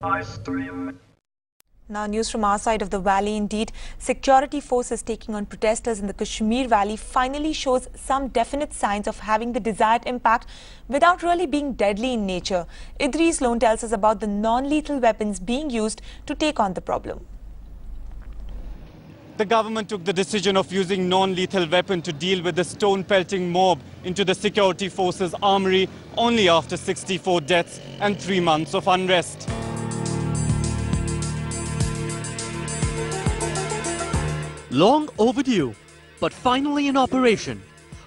Now, news from our side of the valley. Indeed, security forces taking on protesters in the Kashmir valley finally shows some definite signs of having the desired impact without really being deadly in nature. Idris Lone tells us about the non-lethal weapons being used to take on the problem. The government took the decision of using non-lethal weapon to deal with the stone-pelting mob into the security forces' armory only after 64 deaths and 3 months of unrest. Long overdue, but finally in operation.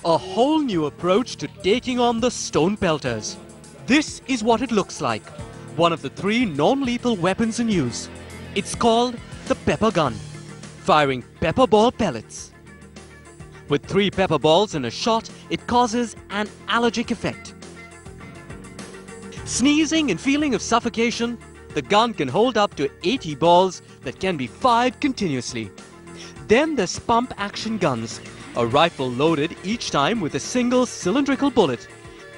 A whole new approach to taking on the stone pelters. This is what it looks like. One of the 3 non-lethal weapons in use. It's called the pepper gun, firing pepper ball pellets. With 3 pepper balls in a shot, it causes an allergic effect. Sneezing and feeling of suffocation, the gun can hold up to 80 balls that can be fired continuously. Then there's pump-action guns, a rifle loaded each time with a single cylindrical bullet.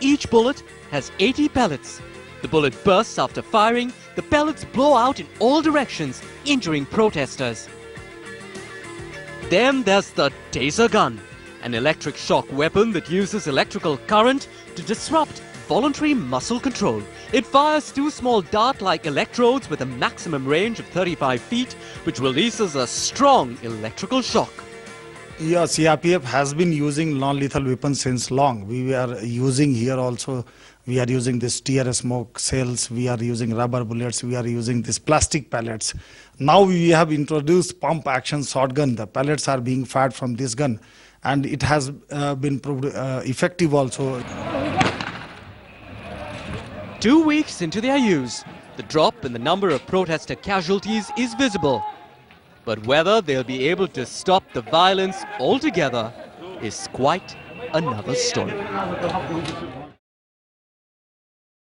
Each bullet has 80 pellets. The bullet bursts after firing, the pellets blow out in all directions, injuring protesters. Then there's the taser gun, an electric shock weapon that uses electrical current to disrupt voluntary muscle control. It fires 2 small dart-like electrodes with a maximum range of 35 feet, which releases a strong electrical shock. Yeah, CRPF has been using non-lethal weapons since long. We are using here also, we are using this tear smoke cells, we are using rubber bullets, we are using this plastic pellets. Now we have introduced pump-action shotgun. The pellets are being fired from this gun, and it has been proved effective also. 2 weeks into their use, the drop in the number of protester casualties is visible. But whether they'll be able to stop the violence altogether is quite another story.